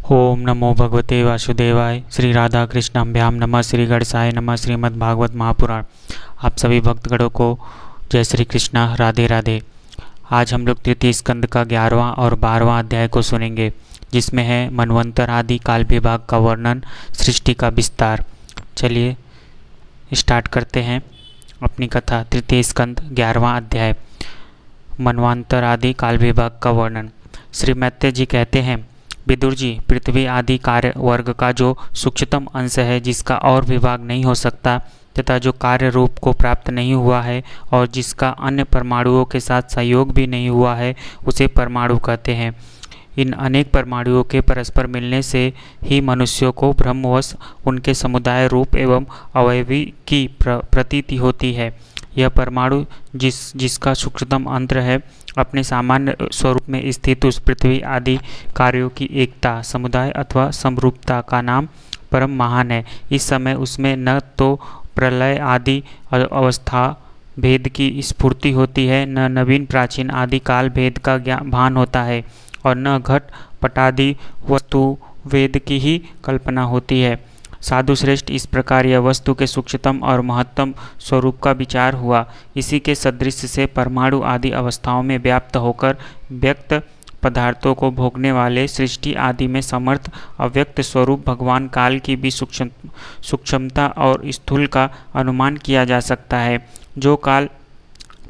ओम नमो भगवते वासुदेवाय। श्री राधा कृष्णाभ्याम नमः। श्री गणेशाय नमः। श्रीमद् भागवत महापुराण। आप सभी भक्तगणों को जय श्री कृष्णा, राधे राधे। आज हम लोग तृतीय स्कंद का 11वां और 12वां अध्याय को सुनेंगे, जिसमें है मनवंतर आदि काल विभाग का वर्णन, सृष्टि का विस्तार। चलिए स्टार्ट करते हैं अपनी कथा। तृतीय स्कंद 11वां अध्याय, मनवंतर आदि काल विभाग का वर्णन। श्री मैत्रेय जी कहते हैं, विदुर जी, पृथ्वी आदि कार्य वर्ग का जो सूक्ष्मतम अंश है, जिसका और विभाग नहीं हो सकता तथा जो कार्य रूप को प्राप्त नहीं हुआ है और जिसका अन्य परमाणुओं के साथ सहयोग भी नहीं हुआ है, उसे परमाणु कहते हैं। इन अनेक परमाणुओं के परस्पर मिलने से ही मनुष्यों को ब्रह्मवश उनके समुदाय रूप एवं अवयवी की प्रतीति होती है। यह परमाणु जिसका सूक्ष्मतम अंतर है, अपने सामान्य स्वरूप में स्थित उस पृथ्वी आदि कार्यों की एकता, समुदाय अथवा समरूपता का नाम परम महान है। इस समय उसमें न तो प्रलय आदि अवस्था भेद की स्फूर्ति होती है, न नवीन प्राचीन आदि काल भेद का भान होता है, और न घट पटादि वस्तु वेद की ही कल्पना होती है। साधु श्रेष्ठ, इस प्रकार यह वस्तु के सूक्ष्मतम और महत्तम स्वरूप का विचार हुआ। इसी के सदृश से परमाणु आदि अवस्थाओं में व्याप्त होकर व्यक्त पदार्थों को भोगने वाले सृष्टि आदि में समर्थ अव्यक्त स्वरूप भगवान काल की भी सूक्ष्मता और स्थूल का अनुमान किया जा सकता है। जो काल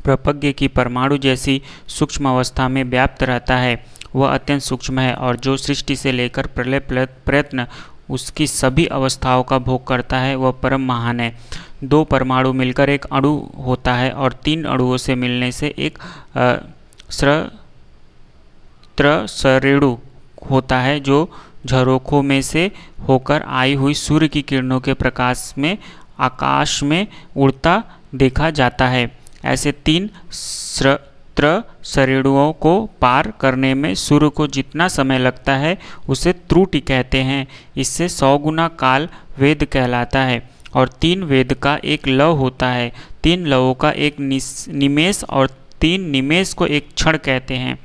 प्रपज्ञ की परमाणु जैसी सूक्ष्म अवस्था में व्याप्त रहता है, वह अत्यंत सूक्ष्म है, और जो सृष्टि से लेकर प्रलय प्रयत्न उसकी सभी अवस्थाओं का भोग करता है, वह परम महान है। दो परमाणु मिलकर एक अणु होता है, और तीन अणुओं से मिलने से एक सरेणु होता है, जो झरोखों में से होकर आई हुई सूर्य की किरणों के प्रकाश में आकाश में उड़ता देखा जाता है। ऐसे तीन सरेणुओं को पार करने में सूर्य को जितना समय लगता है, उसे त्रुटि कहते हैं। इससे 100 गुना काल वेद कहलाता है, और 3 वेद का एक लव होता है। 3 लवों का एक निमेष और 3 निमेष को एक क्षण कहते हैं।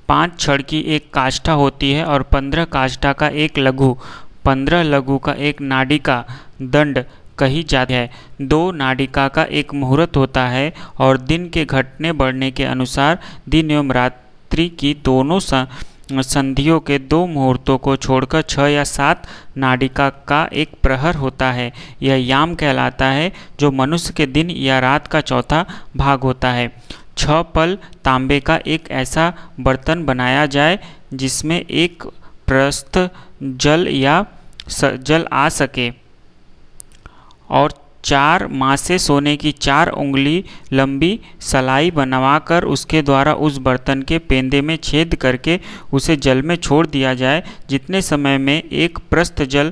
5 क्षण की एक काष्ठा होती है, और 15 काष्ठा का एक लघु, 15 लघु का एक नाडिका दंड कही जाती है। 2 नाडिका का एक मुहूर्त होता है, और दिन के घटने बढ़ने के अनुसार दिन एवं रात्रि की दोनों संधियों के 2 मुहूर्तों को छोड़कर 6 या 7 नाडिका का एक प्रहर होता है। यह याम कहलाता है, जो मनुष्य के दिन या रात का चौथा भाग होता है। 6 पल तांबे का एक ऐसा बर्तन बनाया जाए जिसमें एक प्रस्थ जल आ सके, और 4 मासे सोने की 4 उंगली लंबी सलाई बनवाकर उसके द्वारा उस बर्तन के पेंदे में छेद करके उसे जल में छोड़ दिया जाए। जितने समय में एक प्रस्थ जल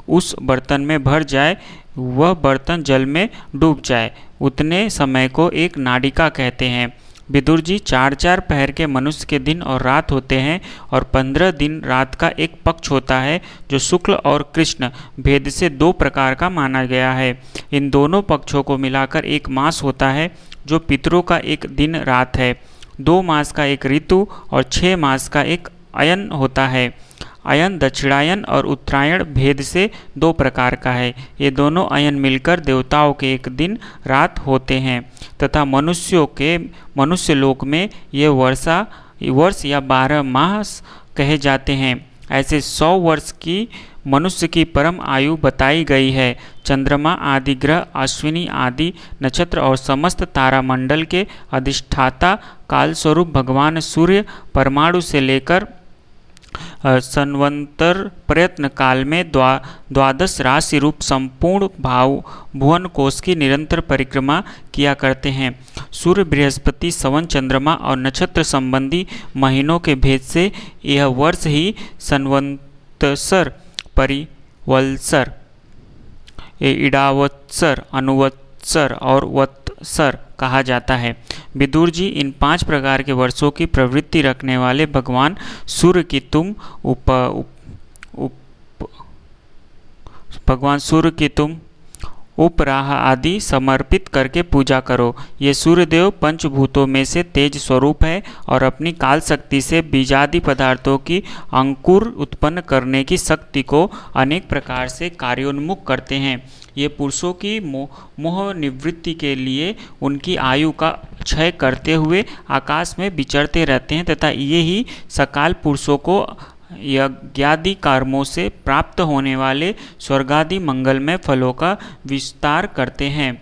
उस बर्तन में भर जाए, वह बर्तन जल में डूब जाए, उतने समय को एक नाडिका कहते हैं। विदुर जी, 4-4 पहर के मनुष्य के दिन और रात होते हैं, और 15 दिन रात का एक पक्ष होता है, जो शुक्ल और कृष्ण भेद से 2 प्रकार का माना गया है। इन दोनों पक्षों को मिलाकर एक मास होता है, जो पितरों का एक दिन रात है। 2 मास का एक ऋतु और 6 मास का एक अयन होता है। अयन दक्षिणायन और उत्तरायण भेद से 2 प्रकार का है। ये दोनों अयन मिलकर देवताओं के एक दिन रात होते हैं, तथा मनुष्य लोक में ये वर्ष या 12 मास कहे जाते हैं। ऐसे 100 वर्ष की मनुष्य की परम आयु बताई गई है। चंद्रमा आदि ग्रह, अश्विनी आदि नक्षत्र और समस्त तारामंडल के अधिष्ठाता कालस्वरूप भगवान सूर्य परमाणु से लेकर संवंतर प्रयत्न काल में 12 राशि रूप संपूर्ण भुवन कोश की निरंतर परिक्रमा किया करते हैं। सूर्य, बृहस्पति, सवन, चंद्रमा और नक्षत्र संबंधी महीनों के भेद से यह वर्ष ही संवत्सर, परिवत्सर, इडावत्सर, अनुवत्सर और वत्सर कहा जाता है। विदुर जी, इन 5 प्रकार के वर्षों की प्रवृत्ति रखने वाले भगवान सूर्य की तुम उपराह आदि समर्पित करके पूजा करो। ये सूर्यदेव पंचभूतों में से तेज स्वरूप है और अपनी काल शक्ति से बीजादि पदार्थों की अंकुर उत्पन्न करने की शक्ति को अनेक प्रकार से कार्योन्मुख करते हैं। ये पुरुषों की मोह निवृत्ति के लिए उनकी आयु का क्षय करते हुए आकाश में विचरते रहते हैं तथा ये ही सकाल पुरुषों को यज्ञादि कर्मों से प्राप्त होने वाले स्वर्गादि मंगलमय फलों का विस्तार करते हैं।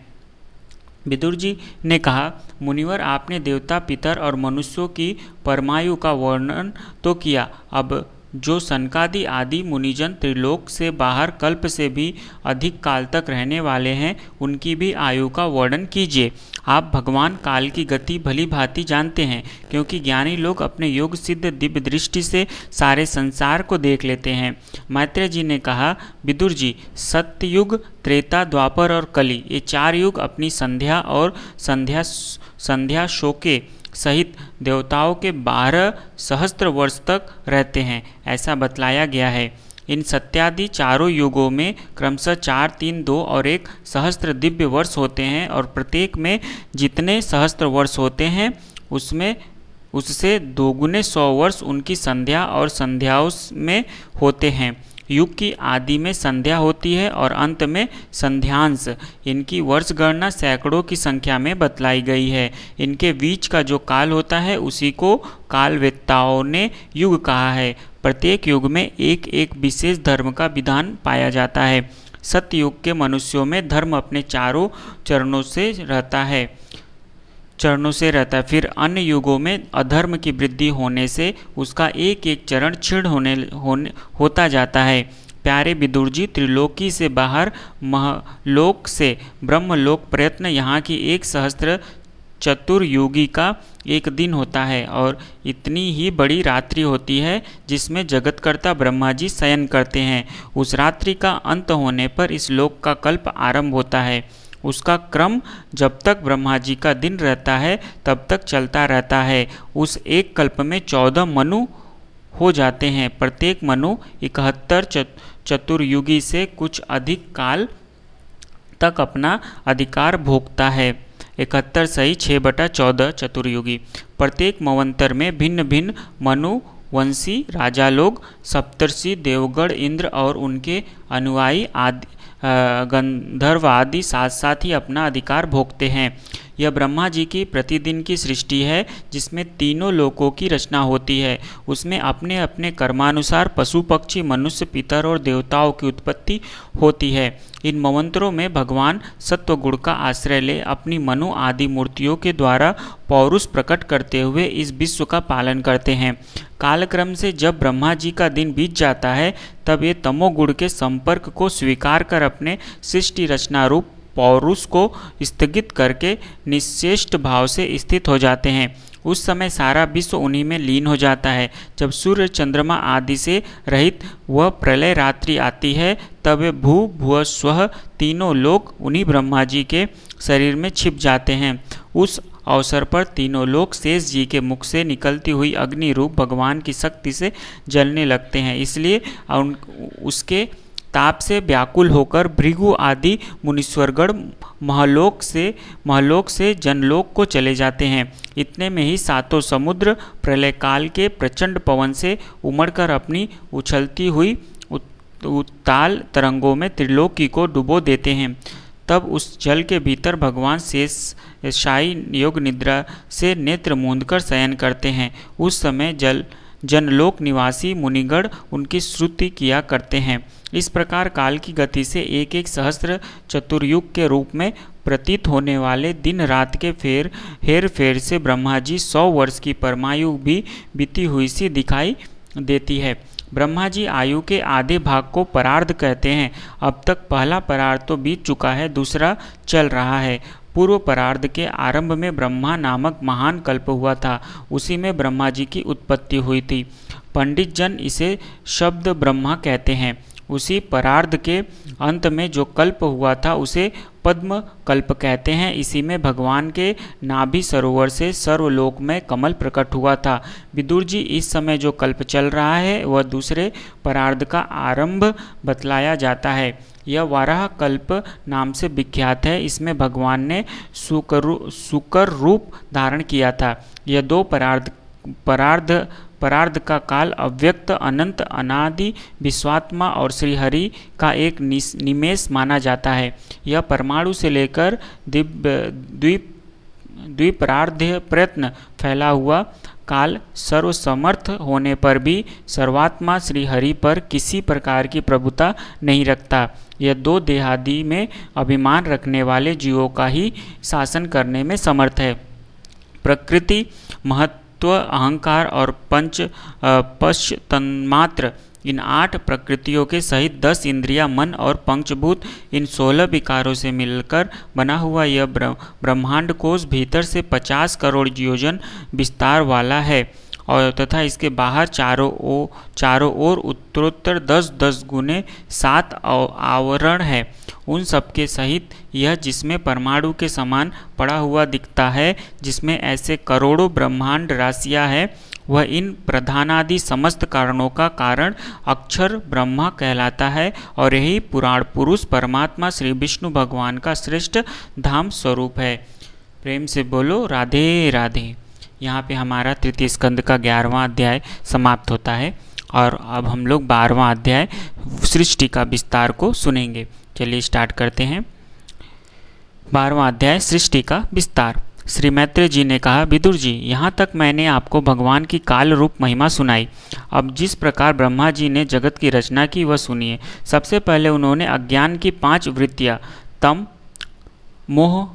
विदुर जी ने कहा, मुनिवर, आपने देवता, पितर और मनुष्यों की परमायु का वर्णन तो किया, अब जो सनकादि आदि मुनिजन त्रिलोक से बाहर कल्प से भी अधिक काल तक रहने वाले हैं, उनकी भी आयु का वर्णन कीजिए। आप भगवान काल की गति भली भांति जानते हैं, क्योंकि ज्ञानी लोग अपने योग सिद्ध दिव्य दृष्टि से सारे संसार को देख लेते हैं। मैत्रेय जी ने कहा, विदुर जी, सत्ययुग, त्रेता, द्वापर और कली, ये 4 युग अपनी संध्या और संध्या शोके सहित देवताओं के 12 सहस्त्र वर्ष तक रहते हैं, ऐसा बतलाया गया है। इन सत्यादि चारों युगों में क्रमशः 4, 3, 2 और 1 सहस्त्र दिव्य वर्ष होते हैं और प्रत्येक में जितने सहस्त्र वर्ष होते हैं उससे दोगुने 100 वर्ष उनकी संध्या और संध्याओं में होते हैं। युग की आदि में संध्या होती है और अंत में संध्यांश। इनकी वर्ष गणना सैकड़ों की संख्या में बतलाई गई है। इनके बीच का जो काल होता है उसी को कालवेत्ताओं ने युग कहा है। प्रत्येक युग में एक एक विशेष धर्म का विधान पाया जाता है। सत्ययुग के मनुष्यों में धर्म अपने चारों चरणों से रहता है। फिर अन्य युगों में अधर्म की वृद्धि होने से उसका एक एक चरण क्षीण होता जाता है। प्यारे विदुर जी, त्रिलोकी से बाहर महलोक से ब्रह्मलोक प्रयत्न यहाँ की 1 सहस्त्र चतुर्युगी का एक दिन होता है और इतनी ही बड़ी रात्रि होती है जिसमें जगतकर्ता ब्रह्मा जी शयन करते हैं। उस रात्रि का अंत होने पर इस लोक का कल्प आरंभ होता है। उसका क्रम जब तक ब्रह्मा जी का दिन रहता है तब तक चलता रहता है। उस एक कल्प में 14 मनु हो जाते हैं। प्रत्येक मनु 71 चतुर्युगी से कुछ अधिक काल तक अपना अधिकार भोगता है। 71 सही 6/14 चतुर्युगी। प्रत्येक मवंतर में भिन्न भिन्न मनु वंशी राजा लोग, सप्तर्षि, देवगण, इंद्र और उनके अनुयायी आदि गंधर्व आदि साथ साथ ही अपना अधिकार भोगते हैं। यह ब्रह्मा जी की प्रतिदिन की सृष्टि है जिसमें तीनों लोकों की रचना होती है। उसमें अपने अपने कर्मानुसार पशु, पक्षी, मनुष्य, पितर और देवताओं की उत्पत्ति होती है। इन मवंतरों में भगवान सत्व गुण का आश्रय ले अपनी मनु आदि मूर्तियों के द्वारा पौरुष प्रकट करते हुए इस विश्व का पालन करते हैं। कालक्रम से जब ब्रह्मा जी का दिन बीत जाता है तब ये तमोगुण के संपर्क को स्वीकार कर अपने सृष्टि रचना रूप पौरुष को स्थगित करके निश्चेष्ट भाव से स्थित हो जाते हैं। उस समय सारा विश्व उन्हीं में लीन हो जाता है। जब सूर्य, चंद्रमा आदि से रहित वह प्रलय रात्रि आती है तब वे भू भुव स्वः तीनों लोक उन्हीं ब्रह्मा जी के शरीर में छिप जाते हैं। उस अवसर पर तीनों लोक शेष जी के मुख से निकलती हुई अग्नि रूप भगवान की शक्ति से जलने लगते हैं। इसलिए उसके ताप से व्याकुल होकर भृगु आदि मुनीश्वरगण महलोक से जनलोक को चले जाते हैं। इतने में ही 7 समुद्र प्रलय काल के प्रचंड पवन से उमड़कर अपनी उछलती हुई उत्ताल तरंगों में त्रिलोकी को डुबो देते हैं। तब उस जल के भीतर भगवान शेषशायी योग निद्रा से नेत्र मूंदकर शयन करते हैं। उस समय जनलोक निवासी मुनिगण उनकी स्तुति किया करते हैं। इस प्रकार काल की गति से एक एक सहस्त्र चतुर्युग के रूप में प्रतीत होने वाले दिन रात के हेर फेर से ब्रह्मा जी 100 वर्ष की परमायु भी बीती हुई सी दिखाई देती है। ब्रह्मा जी आयु के आधे भाग को परार्ध कहते हैं। अब तक पहला परार्ध तो बीत चुका है, दूसरा चल रहा है। पूर्व परार्ध के आरंभ में ब्रह्मा नामक महान कल्प हुआ था। उसी में ब्रह्मा जी की उत्पत्ति हुई थी। पंडित जन इसे शब्द ब्रह्मा कहते हैं। उसी परार्ध के अंत में जो कल्प हुआ था उसे पद्म कल्प कहते हैं। इसी में भगवान के नाभि सरोवर से सर्वलोक में कमल प्रकट हुआ था। विदुर जी, इस समय जो कल्प चल रहा है वह दूसरे परार्ध का आरंभ बतलाया जाता है। यह वाराह कल्प नाम से विख्यात है। इसमें भगवान ने सुकर रूप धारण किया था। यह दो परार्ध का काल अव्यक्त, अनंत, अनादि, विश्वात्मा और श्रीहरि का एक निमेष माना जाता है। यह परमाणु से लेकर द्विपरार्ध्य प्रयत्न फैला हुआ काल सर्वसमर्थ होने पर भी सर्वात्मा श्रीहरि पर किसी प्रकार की प्रभुता नहीं रखता। यह दो देहादि में अभिमान रखने वाले जीवों का ही शासन करने में समर्थ है। प्रकृति, महत्व, अहंकार और पंच तन्मात्र, इन 8 प्रकृतियों के सहित 10 इंद्रियां, मन और पंचभूत, इन 16 विकारों से मिलकर बना हुआ यह ब्रह्मांड कोश भीतर से 50 करोड़ योजन विस्तार वाला है और तथा इसके बाहर चारों ओर उत्तरोत्तर 10-10 गुने 7 आवरण है। उन सबके सहित यह जिसमें परमाणु के समान पड़ा हुआ दिखता है, जिसमें ऐसे करोड़ों ब्रह्मांड राशियां हैं, वह इन प्रधानादि समस्त कारणों का कारण अक्षर ब्रह्मा कहलाता है और यही पुराण पुरुष परमात्मा श्री विष्णु भगवान का श्रेष्ठ धाम स्वरूप है। प्रेम से बोलो राधे राधे। यहाँ पे हमारा तृतीय स्कंद का 11वां अध्याय समाप्त होता है और अब हम लोग 12वां अध्याय सृष्टि का विस्तार को सुनेंगे। चलिए स्टार्ट करते हैं। 12वां अध्याय सृष्टि का विस्तार। श्री मैत्रेय जी ने कहा, विदुर जी, यहाँ तक मैंने आपको भगवान की काल रूप महिमा सुनाई। अब जिस प्रकार ब्रह्मा जी ने जगत की रचना की वह सुनिए। सबसे पहले उन्होंने अज्ञान की 5 वृत्तियाँ तम, मोह,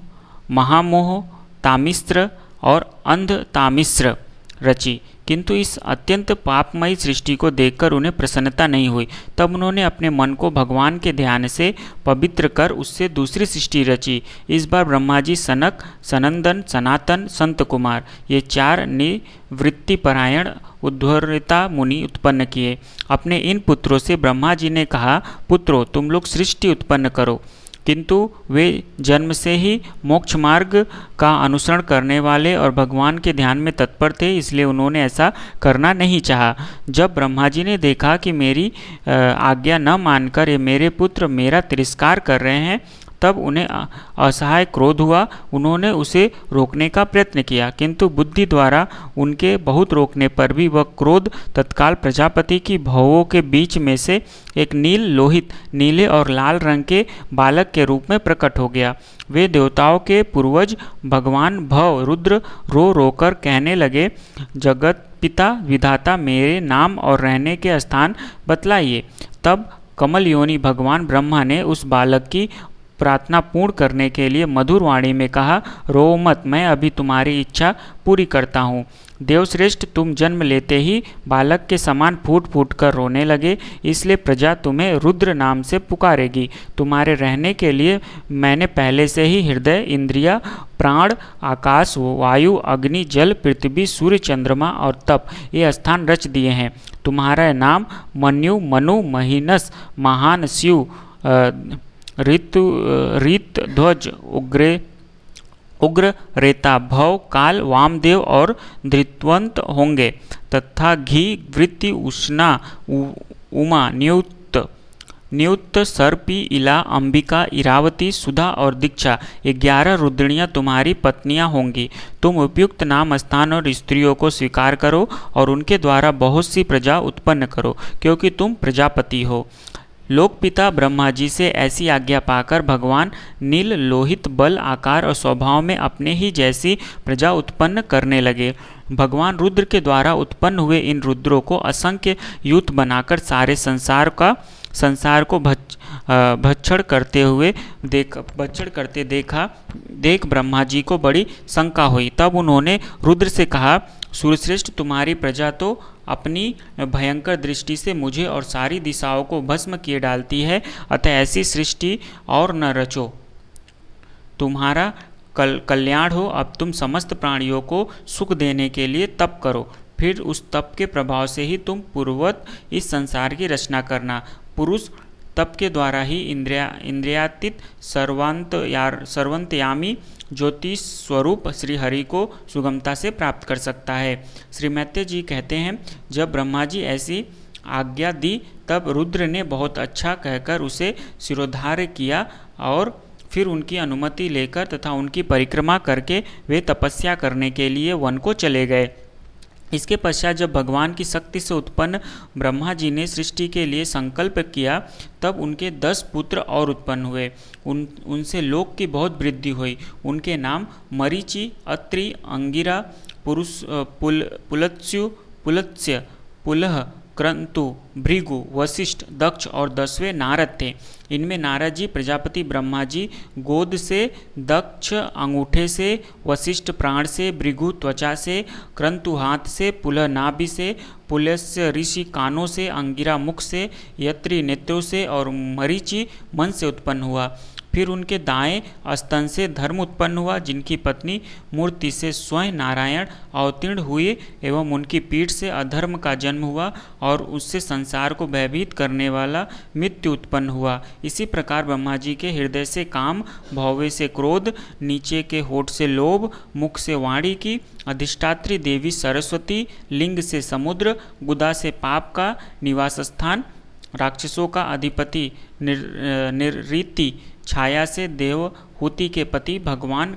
महामोह, तामिस्र और अंध तामिस्र रची, किंतु इस अत्यंत पापमयी सृष्टि को देखकर उन्हें प्रसन्नता नहीं हुई। तब उन्होंने अपने मन को भगवान के ध्यान से पवित्र कर उससे दूसरी सृष्टि रची। इस बार ब्रह्मा जी सनक, सनंदन, सनातन, संत कुमार, ये 4 निवृत्तिपरायण उद्धृता मुनि उत्पन्न किए। अपने इन पुत्रों से ब्रह्मा जी ने कहा, पुत्रों, तुम लोग सृष्टि उत्पन्न करो। किंतु वे जन्म से ही मोक्ष मार्ग का अनुसरण करने वाले और भगवान के ध्यान में तत्पर थे, इसलिए उन्होंने ऐसा करना नहीं चाहा। जब ब्रह्मा जी ने देखा कि मेरी आज्ञा न मानकर ये मेरे पुत्र मेरा तिरस्कार कर रहे हैं, तब उन्हें असहाय क्रोध हुआ। उन्होंने उसे रोकने का प्रयत्न किया, किंतु बुद्धि द्वारा उनके बहुत रोकने पर भी वह क्रोध तत्काल प्रजापति की भवों के बीच में से एक नील लोहित, नीले और लाल रंग के बालक के रूप में प्रकट हो गया। वे देवताओं के पूर्वज भगवान भव रुद्र रो रोकर कहने लगे, जगत पिता विधाता, मेरे नाम और रहने के स्थान बतलाइए। तब कमल योनि भगवान ब्रह्मा ने उस बालक की प्रार्थना पूर्ण करने के लिए मधुर वाणी में कहा, रो मत, मैं अभी तुम्हारी इच्छा पूरी करता हूँ। देवश्रेष्ठ, तुम जन्म लेते ही बालक के समान फूट फूट कर रोने लगे, इसलिए प्रजा तुम्हें रुद्र नाम से पुकारेगी। तुम्हारे रहने के लिए मैंने पहले से ही हृदय, इंद्रिया, प्राण, आकाश, वायु, अग्नि, जल, पृथ्वी, सूर्य, चंद्रमा और तप ये स्थान रच दिए हैं। तुम्हारा नाम मन्यु, मनु, महीनस, महान, शिव, रीत ध्वज, उग्र, रेता, भव, काल, वामदेव और धृतवंत होंगे तथा घी, वृत्ति, उष्णा, उमा, नियुक्त, सर्पी, इला, अंबिका, इरावती, सुधा और दीक्षा, 11 रुद्रनियाँ तुम्हारी पत्नियां होंगी। तुम उपयुक्त नाम, स्थान और स्त्रियों को स्वीकार करो और उनके द्वारा बहुत सी प्रजा उत्पन्न करो, क्योंकि तुम प्रजापति हो। लोकपिता ब्रह्मा जी से ऐसी आज्ञा पाकर भगवान नील लोहित बल, आकार और स्वभाव में अपने ही जैसी प्रजा उत्पन्न करने लगे। भगवान रुद्र के द्वारा उत्पन्न हुए इन रुद्रों को असंख्य युद्ध बनाकर सारे संसार को भक्षण करते देख ब्रह्मा जी को बड़ी शंका हुई। तब उन्होंने रुद्र से कहा, सूर्यश्रेष्ठ, तुम्हारी प्रजा तो अपनी भयंकर दृष्टि से मुझे और सारी दिशाओं को भस्म किए डालती है, अतः ऐसी सृष्टि और न रचो। तुम्हारा कल्याण हो। अब तुम समस्त प्राणियों को सुख देने के लिए तप करो, फिर उस तप के प्रभाव से ही तुम पूर्ववत इस संसार की रचना करना। पुरुष तप के द्वारा ही इंद्रियातीत सर्वंतयामी ज्योतिष स्वरूप श्री हरि को सुगमता से प्राप्त कर सकता है। श्री मैत्रेय जी कहते हैं, जब ब्रह्मा जी ऐसी आज्ञा दी। तब रुद्र ने बहुत अच्छा कहकर उसे शिरोधार्य किया और फिर उनकी अनुमति लेकर तथा उनकी परिक्रमा करके वे तपस्या करने के लिए वन को चले गए। इसके पश्चात जब भगवान की शक्ति से उत्पन्न ब्रह्मा जी ने सृष्टि के लिए संकल्प किया, तब उनके 10 पुत्र और उत्पन्न हुए। उनसे लोक की बहुत वृद्धि हुई। उनके नाम मरीचि, अत्रि, अंगिरा, पुलत्स्यु, पुलत्स्य, पुलह, क्रंतु, भृगु, वशिष्ठ, दक्ष और 10वें नारद थे। इनमें नारद जी प्रजापति ब्रह्मा जी गोद से, दक्ष अंगूठे से, वशिष्ठ प्राण से, भृगु त्वचा से, क्रंतु हाथ से, पुलह नाभि से, पुलस्य ऋषि कानों से, अंगिरा मुख से, यत्री नेत्रों से और मरीचि मन से उत्पन्न हुआ। फिर उनके दाएं स्तन से धर्म उत्पन्न हुआ, जिनकी पत्नी मूर्ति से स्वयं नारायण अवतीर्ण हुए एवं उनकी पीठ से अधर्म का जन्म हुआ और उससे संसार को भयभीत करने वाला मृत्यु उत्पन्न हुआ। इसी प्रकार ब्रह्मा जी के हृदय से काम, भौवे से क्रोध, नीचे के होठ से लोभ, मुख से वाणी की अधिष्ठात्री देवी सरस्वती, लिंग से समुद्र, गुदा से पाप का निवास स्थान, राक्षसों का अधिपति निरीति, छाया से देवहूति के पति भगवान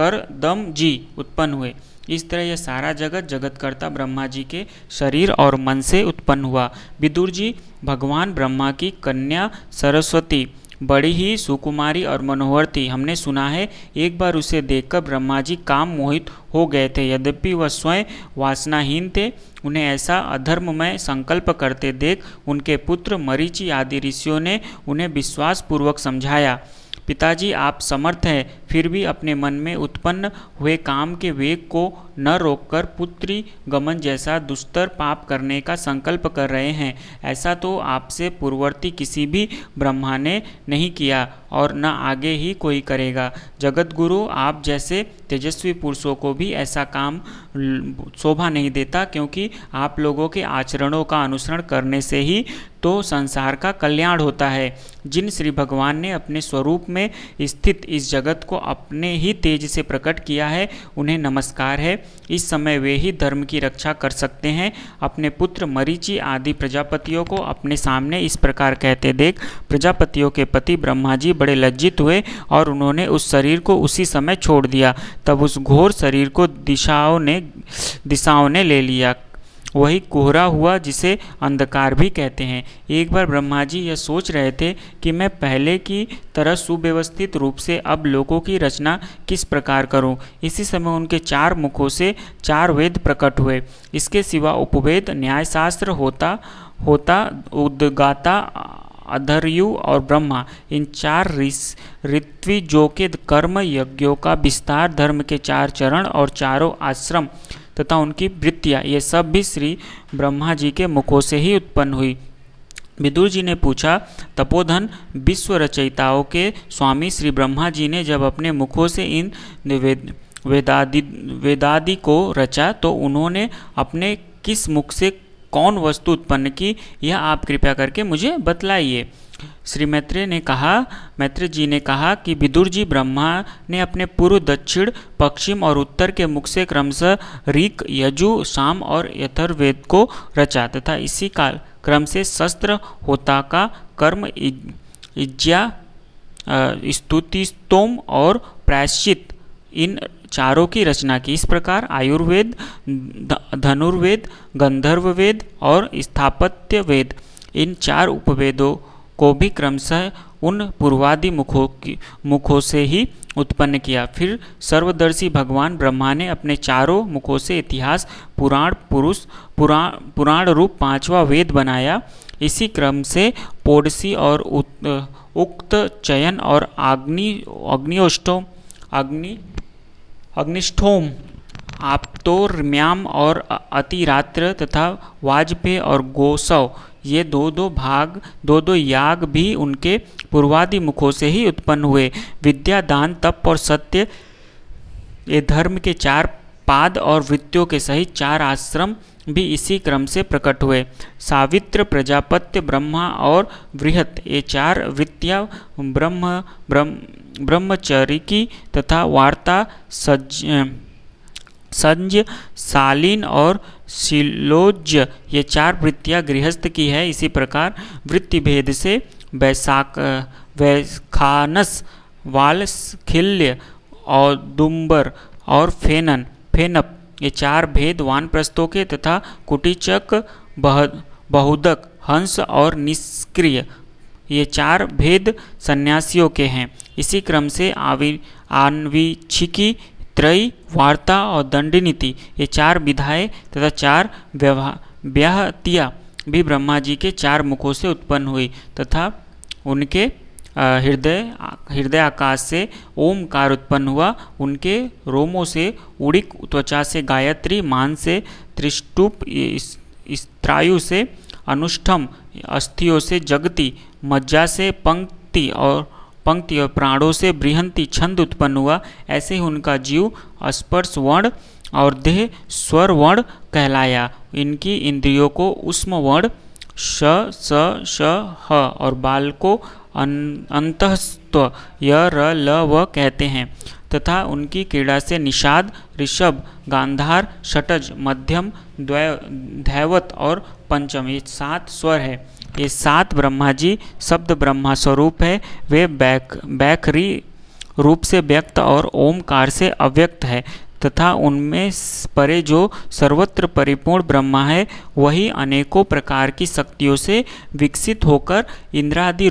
करदम जी उत्पन्न हुए। इस तरह यह सारा जगत जगतकर्ता ब्रह्मा जी के शरीर और मन से उत्पन्न हुआ। विदुर जी भगवान ब्रह्मा की कन्या सरस्वती बड़ी ही सुकुमारी और मनोहर थी। हमने सुना है एक बार उसे देखकर ब्रह्मा जी काम मोहित हो गए थे। यद्यपि वह स्वयं वासनाहीन थे, उन्हें ऐसा अधर्ममय संकल्प करते देख उनके पुत्र मरीचि आदि ऋषियों ने उन्हें विश्वासपूर्वक समझाया, पिताजी आप समर्थ हैं, फिर भी अपने मन में उत्पन्न हुए काम के वेग को न रोककर पुत्री गमन जैसा दुस्तर पाप करने का संकल्प कर रहे हैं। ऐसा तो आपसे पूर्ववर्ती किसी भी ब्रह्मा ने नहीं किया और न आगे ही कोई करेगा। जगत गुरु आप जैसे तेजस्वी पुरुषों को भी ऐसा काम शोभा नहीं देता, क्योंकि आप लोगों के आचरणों का अनुसरण करने से ही तो संसार का कल्याण होता है। जिन श्री भगवान ने अपने स्वरूप में स्थित इस जगत को अपने ही तेज से प्रकट किया है, उन्हें नमस्कार है। इस समय वे ही धर्म की रक्षा कर सकते हैं। अपने पुत्र मरीचि आदि प्रजापतियों को अपने सामने इस प्रकार कहते देख प्रजापतियों के पति ब्रह्मा जी बड़े लज्जित हुए और उन्होंने उस शरीर को उसी समय छोड़ दिया। तब उस घोर शरीर को दिशाओं ने ले लिया। वही कोहरा हुआ जिसे अंधकार भी कहते हैं। एक बार ब्रह्मा जी यह सोच रहे थे कि मैं पहले की तरह सुव्यवस्थित रूप से अब लोकों की रचना किस प्रकार करूं। इसी समय उनके 4 मुखों से 4 वेद प्रकट हुए। इसके सिवा उपवेद, न्यायशास्त्र, होता, उद्गाता, अधर्यु और ब्रह्मा, इन 4 ऋत्विजों के कर्म यज्ञों का विस्तार, धर्म के 4 चरण और चारों आश्रम तथा उनकी वृत्तियाँ, ये सब भी श्री ब्रह्मा जी के मुखों से ही उत्पन्न हुई। विदुर जी ने पूछा, तपोधन विश्व रचयिताओं के स्वामी श्री ब्रह्मा जी ने जब अपने मुखों से इन वेदादि को रचा, तो उन्होंने अपने किस मुख से कौन वस्तु उत्पन्न की, यह आप कृपया करके मुझे बतलाइए। श्री मैत्रेय जी ने कहा कि विदुर जी ब्रह्मा ने अपने पूर्व, दक्षिण, पश्चिम और उत्तर के मुख से क्रमशः ऋक, यजु, साम और यथर्वेद को रचा तथा इसी काल क्रम से शस्त्र, होता का कर्म, इज्जा, स्तुति, स्तोम और प्रायश्चित, इन चारों की रचना की। इस प्रकार आयुर्वेद, धनुर्वेद, गंधर्व वेद और स्थापत्य वेद, इन 4 उपवेदों को भी क्रमशः उन पूर्वादि मुखों से ही उत्पन्न किया। फिर सर्वदर्शी भगवान ब्रह्मा ने अपने 4 मुखों से इतिहास, पुराण रूप 5वां वेद बनाया। इसी क्रम से पोडसी और उक्त चयन और अग्निष्ठोम, आप्तोर्म्याम और अतिरात्र तथा वाजपेय और गोसव, ये दो याग भी उनके पूर्वादि मुखों से ही उत्पन्न हुए। विद्या, दान, तप और सत्य, ये धर्म के 4 पाद और वृत्तियों के सहित 4 आश्रम भी इसी क्रम से प्रकट हुए। सावित्र, प्रजापत्य, ब्रह्मा और बृहत, ये 4 वृत्तियाँ ब्रह्मचर्य की तथा वार्ता, संज्ञ, शालीन और शिलोज्य ये 4 वृत्तियाँ गृहस्थ की है। इसी प्रकार वृत्ति भेद से वैखानस, वालखिल्य और दुम्बर और फेनप ये 4 भेद वानप्रस्थों के तथा कुटीचक, बहुदक, हंस और निष्क्रिय ये 4 भेद सन्यासियों के हैं। इसी क्रम से आन्वीक्षिकी, त्रयी, वार्ता और दंडनीति ये 4 विधाएं तथा 4 व्याहतियाँ भी ब्रह्मा जी के 4 मुखों से उत्पन्न हुई तथा उनके हृदय आकाश से ओमकार उत्पन्न हुआ। उनके रोमों से उड़िक, त्वचा से गायत्री, मान से त्रिष्टुप, स्त्रायु से अनुष्ठम, अस्थियों से जगति, मज्जा से पंक्ति और प्राणों से बृहंती छंद उत्पन्न हुआ। ऐसे ही उनका जीव स्पर्श वर्ण और देह स्वर वर्ण कहलाया। इनकी इंद्रियों को उष्म वर्ण श, स, श, ह और बाल को अंतःस्त्व य, र, ल, व कहते हैं तथा उनकी क्रीड़ा से निषाद, ऋषभ, गांधार, षटज, मध्यम, धैवत और पंचम ये 7 स्वर है। ये 7 ब्रह्मा जी शब्द ब्रह्मा स्वरूप है। वे बैखरी रूप से व्यक्त और ओमकार से अव्यक्त है तथा उनमें परे जो सर्वत्र परिपूर्ण ब्रह्मा है वही अनेकों प्रकार की शक्तियों से विकसित होकर इंद्रादि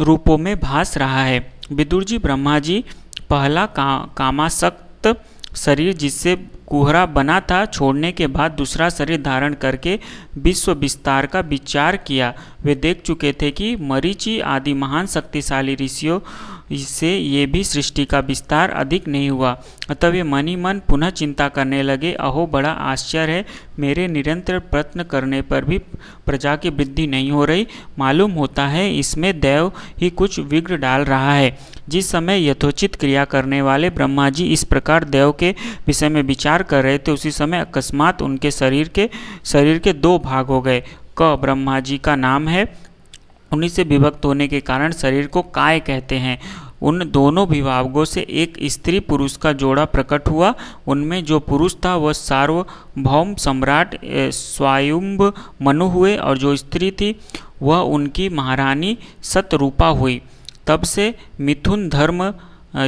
रूपों में भास रहा है। विदुर जी ब्रह्मा जी पहला कामासक्त शरीर जिससे कुहरा बना था छोड़ने के बाद दूसरा शरीर धारण करके विश्व विस्तार का विचार किया। वे देख चुके थे कि मरीचि आदि महान शक्तिशाली ऋषियों से ये भी सृष्टि का विस्तार अधिक नहीं हुआ। अतः वे मन ही मन पुनः चिंता करने लगे, अहो बड़ा आश्चर्य है, मेरे निरंतर प्रयत्न करने पर भी प्रजा की वृद्धि नहीं हो रही। मालूम होता है इसमें देव ही कुछ विघ्न डाल रहा है। जिस समय यथोचित क्रिया करने वाले ब्रह्मा जी इस प्रकार देव के विषय में विचार कर रहे थे उसी समय अकस्मात उनके शरीर के 2 भाग हो गए। क ब्रह्मा जी का नाम है, उन्हीं से विभक्त होने के कारण शरीर को काय कहते हैं। उन दोनों विभागों से एक स्त्री पुरुष का जोड़ा प्रकट हुआ। उनमें जो पुरुष था वह सार्वभौम सम्राट स्वायुंभ मनु हुए और जो स्त्री थी वह उनकी महारानी सतरूपा हुई। तब से मिथुन धर्म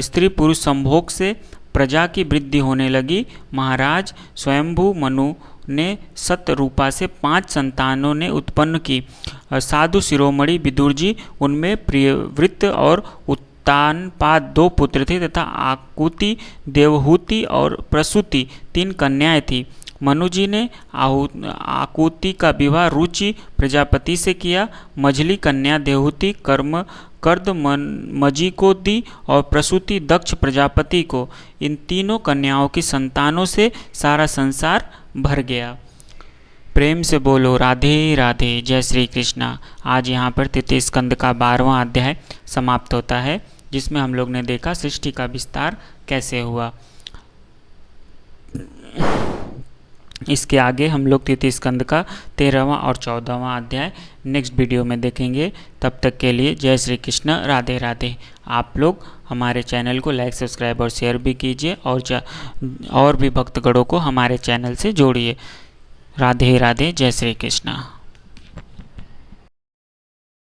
स्त्री पुरुष संभोग से प्रजा की वृद्धि होने लगी। महाराज स्वयंभू मनु ने सतरूपा से 5 संतानों ने उत्पन्न की। साधु शिरोमणि विदुर जी उनमें प्रियवृत्त और उत्तानपाद 2 पुत्र थे तथा आकुति, देवहूति और प्रसूति 3 कन्याएं थी। मनु जी ने आकुति का विवाह रुचि प्रजापति से किया। मझली कन्या देवहूति कर्द मजी को दी और प्रसूति दक्ष प्रजापति को। इन तीनों कन्याओं की संतानों से सारा संसार भर गया। प्रेम से बोलो राधे राधे, जय श्री कृष्णा। आज यहाँ पर 33 स्कंद का 12वां अध्याय समाप्त होता है जिसमें हम लोग ने देखा सृष्टि का विस्तार कैसे हुआ। इसके आगे हम लोग 33 स्कंद का 13वां और 14वां अध्याय नेक्स्ट वीडियो में देखेंगे। तब तक के लिए जय श्री कृष्ण, राधे राधे। आप लोग हमारे चैनल को लाइक, सब्सक्राइब और शेयर भी कीजिए और भी भक्तगणों को हमारे चैनल से जोड़िए। राधे राधे, जय श्री कृष्ण।